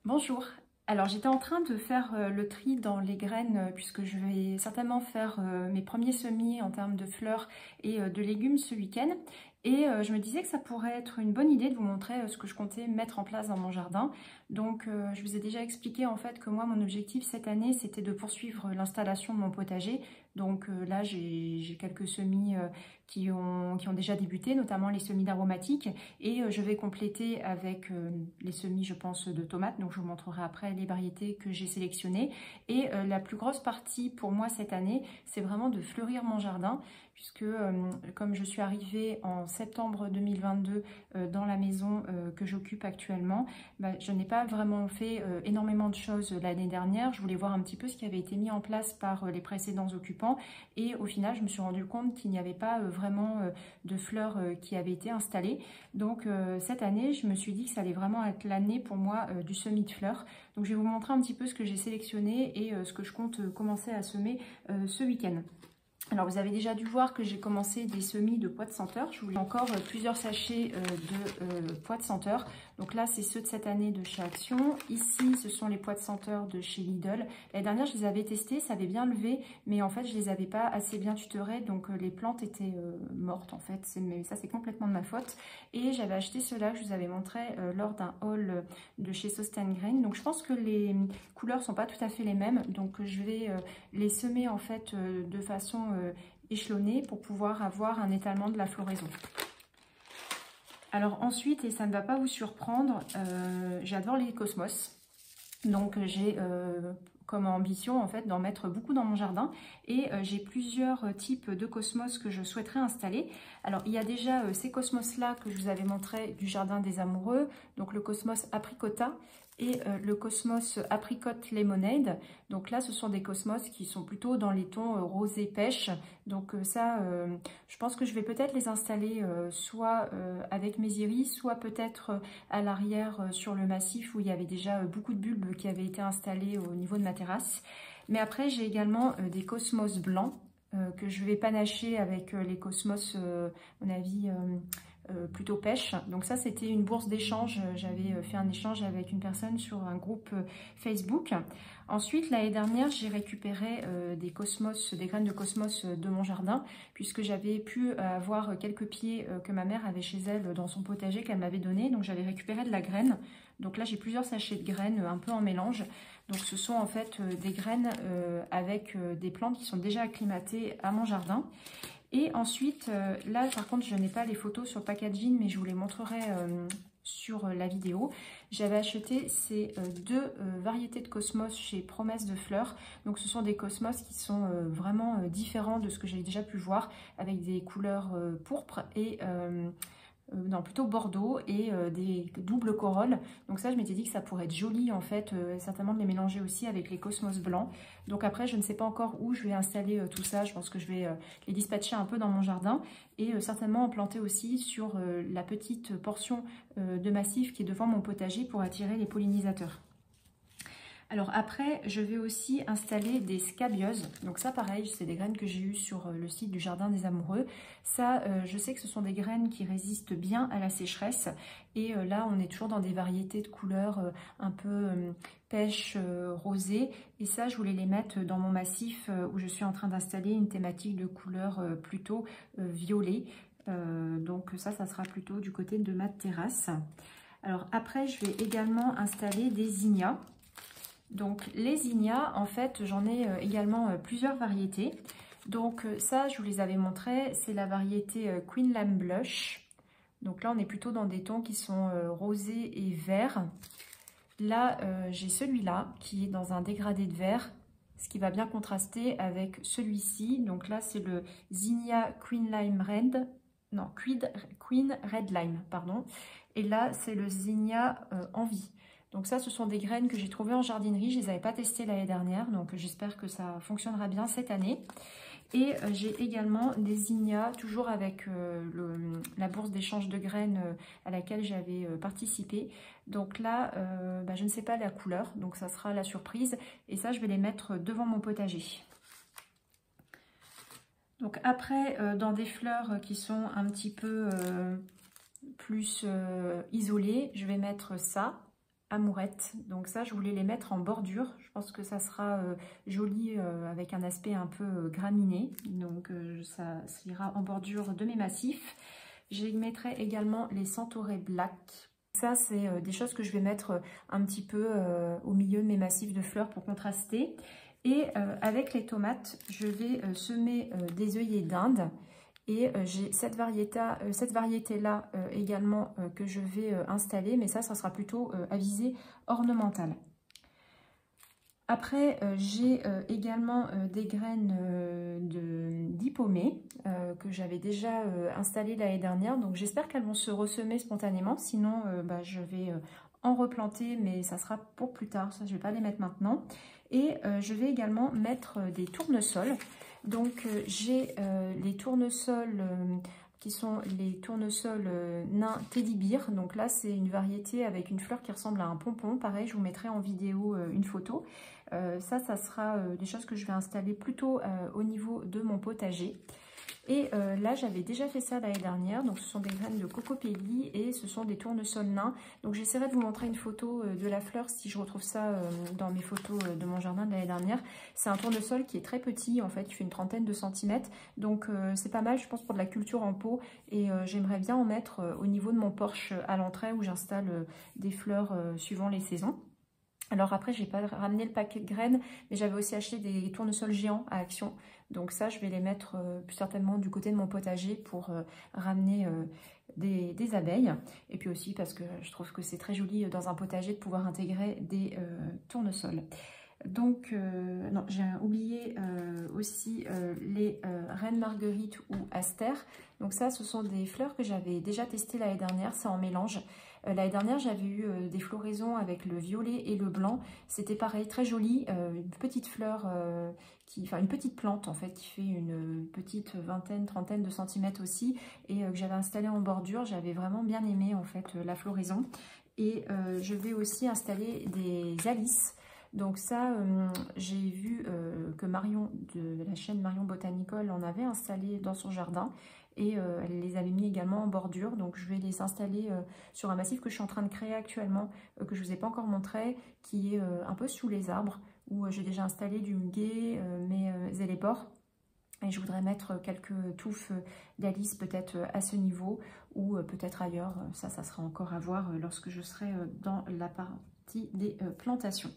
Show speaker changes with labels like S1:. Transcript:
S1: Bonjour. Alors j'étais en train de faire le tri dans les graines puisque je vais certainement faire mes premiers semis en termes de fleurs et de légumes ce week-end. Et je me disais que ça pourrait être une bonne idée de vous montrer ce que je comptais mettre en place dans mon jardin. Donc je vous ai déjà expliqué en fait que moi mon objectif cette année c'était de poursuivre l'installation de mon potager. Donc là j'ai quelques semis qui ont déjà débuté, notamment les semis d'aromatiques. Et je vais compléter avec les semis, je pense, de tomates. Donc je vous montrerai après les variétés que j'ai sélectionnées. Et la plus grosse partie pour moi cette année, c'est vraiment de fleurir mon jardin. Puisque comme je suis arrivée en septembre 2022 dans la maison que j'occupe actuellement, je n'ai pas vraiment fait énormément de choses l'année dernière. Je voulais voir un petit peu ce qui avait été mis en place par les précédents occupants. Et au final, je me suis rendu compte qu'il n'y avait pas vraiment de fleurs qui avaient été installées. Donc cette année, je me suis dit que ça allait vraiment être l'année pour moi du semis de fleurs. Donc je vais vous montrer un petit peu ce que j'ai sélectionné et ce que je compte commencer à semer ce week-end. Alors vous avez déjà dû voir que j'ai commencé des semis de pois de senteur. Je voulais encore plusieurs sachets de pois de senteur. Donc là c'est ceux de cette année de chez Action. Ici ce sont les pois de senteur de chez Lidl. L'année dernière je les avais testés, ça avait bien levé, mais en fait je les avais pas assez bien tutorés, donc les plantes étaient mortes en fait. Mais ça c'est complètement de ma faute. Et j'avais acheté ceux-là que je vous avais montré lors d'un haul de chez Sostengrain. Donc je pense que les couleurs sont pas tout à fait les mêmes. Donc je vais les semer en fait de façon échelonnée pour pouvoir avoir un étalement de la floraison. Alors ensuite, et ça ne va pas vous surprendre, j'adore les cosmos. Donc j'ai comme ambition en fait d'en mettre beaucoup dans mon jardin et j'ai plusieurs types de cosmos que je souhaiterais installer. Alors il y a déjà ces cosmos là que je vous avais montré du jardin des amoureux, donc le cosmos apricota et le cosmos apricot lemonade. Donc là ce sont des cosmos qui sont plutôt dans les tons rosé pêche. Donc je pense que je vais peut-être les installer soit avec mes iris, soit peut-être à l'arrière sur le massif où il y avait déjà beaucoup de bulbes qui avaient été installés au niveau de ma terrasse. Mais après j'ai également des cosmos blancs que je vais panacher avec les cosmos, à mon avis, plutôt pêche. Donc ça c'était une bourse d'échange, j'avais fait un échange avec une personne sur un groupe Facebook. Ensuite l'année dernière j'ai récupéré des cosmos, des graines de cosmos de mon jardin, puisque j'avais pu avoir quelques pieds que ma mère avait chez elle dans son potager qu'elle m'avait donné, donc j'avais récupéré de la graine. Donc là j'ai plusieurs sachets de graines un peu en mélange. Donc ce sont en fait des graines avec des plantes qui sont déjà acclimatées à mon jardin. Et ensuite, là par contre je n'ai pas les photos sur le packaging, mais je vous les montrerai sur la vidéo. J'avais acheté ces deux variétés de cosmos chez Promesse de Fleurs. Donc ce sont des cosmos qui sont vraiment différents de ce que j'ai déjà pu voir, avec des couleurs pourpres et non, plutôt bordeaux et des doubles corolles. Donc ça je m'étais dit que ça pourrait être joli en fait, certainement de les mélanger aussi avec les cosmos blancs. Donc après je ne sais pas encore où je vais installer tout ça. Je pense que je vais les dispatcher un peu dans mon jardin et certainement en planter aussi sur la petite portion de massif qui est devant mon potager pour attirer les pollinisateurs. Alors après, je vais aussi installer des scabieuses. Donc ça, pareil, c'est des graines que j'ai eues sur le site du Jardin des Amoureux. Ça, je sais que ce sont des graines qui résistent bien à la sécheresse. Et là, on est toujours dans des variétés de couleurs un peu pêche, rosée. Et ça, je voulais les mettre dans mon massif où je suis en train d'installer une thématique de couleur plutôt violet. Donc ça sera plutôt du côté de ma terrasse. Alors après, je vais également installer des zinnias. Donc les zinnias, en fait, j'en ai également plusieurs variétés. Donc ça, je vous les avais montrés, c'est la variété Queen Lime Blush. Donc là, on est plutôt dans des tons qui sont rosés et verts. Là, j'ai celui-là qui est dans un dégradé de vert, ce qui va bien contraster avec celui-ci. Donc là, c'est le Zinnia Queen Lime Red. Non, Queen Red Lime, pardon. Et là, c'est le Zinnia Envie. Donc ça, ce sont des graines que j'ai trouvées en jardinerie. Je ne les avais pas testées l'année dernière, donc j'espère que ça fonctionnera bien cette année. Et j'ai également des zinnias, toujours avec la bourse d'échange de graines à laquelle j'avais participé. Donc là, je ne sais pas la couleur, donc ça sera la surprise. Et ça, je vais les mettre devant mon potager. Donc après, dans des fleurs qui sont un petit peu plus isolées, je vais mettre ça. amourettes. Donc ça, je voulais les mettre en bordure. Je pense que ça sera joli avec un aspect un peu graminé. Donc ça ira en bordure de mes massifs. Je mettrai également les Centaurées Black. Ça, c'est des choses que je vais mettre un petit peu au milieu de mes massifs de fleurs pour contraster. Et avec les tomates, je vais semer des œillets d'Inde. Et j'ai cette variété-là également que je vais installer, mais ça sera plutôt à visée ornementale. Après, j'ai également des graines d'hypomée que j'avais déjà installées l'année dernière. Donc j'espère qu'elles vont se ressemer spontanément. Sinon, je vais en replanter, mais ça sera pour plus tard. Ça, je ne vais pas les mettre maintenant. Et je vais également mettre des tournesols. Donc j'ai les tournesols qui sont les tournesols nains Teddy Bear. Donc là, c'est une variété avec une fleur qui ressemble à un pompon. Pareil, je vous mettrai en vidéo une photo. Ça sera des choses que je vais installer plutôt au niveau de mon potager. Et là, j'avais déjà fait ça l'année dernière. Donc, ce sont des graines de cocopelli et ce sont des tournesols nains. Donc, j'essaierai de vous montrer une photo de la fleur si je retrouve ça dans mes photos de mon jardin de l'année dernière. C'est un tournesol qui est très petit, en fait, qui fait une trentaine de centimètres. Donc, c'est pas mal, je pense, pour de la culture en pot. Et j'aimerais bien en mettre au niveau de mon porche à l'entrée où j'installe des fleurs suivant les saisons. Alors après, je n'ai pas ramené le paquet de graines, mais j'avais aussi acheté des tournesols géants à Action. Donc ça, je vais les mettre plus certainement du côté de mon potager pour ramener des abeilles. Et puis aussi parce que je trouve que c'est très joli dans un potager de pouvoir intégrer des tournesols. Donc, non, j'ai oublié aussi les reines marguerite ou astères. Donc ça, ce sont des fleurs que j'avais déjà testées l'année dernière, c'est en mélange. L'année dernière, j'avais eu des floraisons avec le violet et le blanc. C'était pareil, très joli, une petite fleur, une petite plante en fait, qui fait une petite vingtaine, trentaine de centimètres aussi, et que j'avais installée en bordure. J'avais vraiment bien aimé en fait la floraison. Et je vais aussi installer des alices. Donc ça, j'ai vu que Marion de la chaîne Marion Botanicole en avait installé dans son jardin et elle les avait mis également en bordure. Donc je vais les installer sur un massif que je suis en train de créer actuellement, que je ne vous ai pas encore montré, qui est un peu sous les arbres, où j'ai déjà installé du muguet, mes élébores. Et je voudrais mettre quelques touffes d'alice peut-être à ce niveau ou peut-être ailleurs. Ça sera encore à voir lorsque je serai dans la partie des plantations.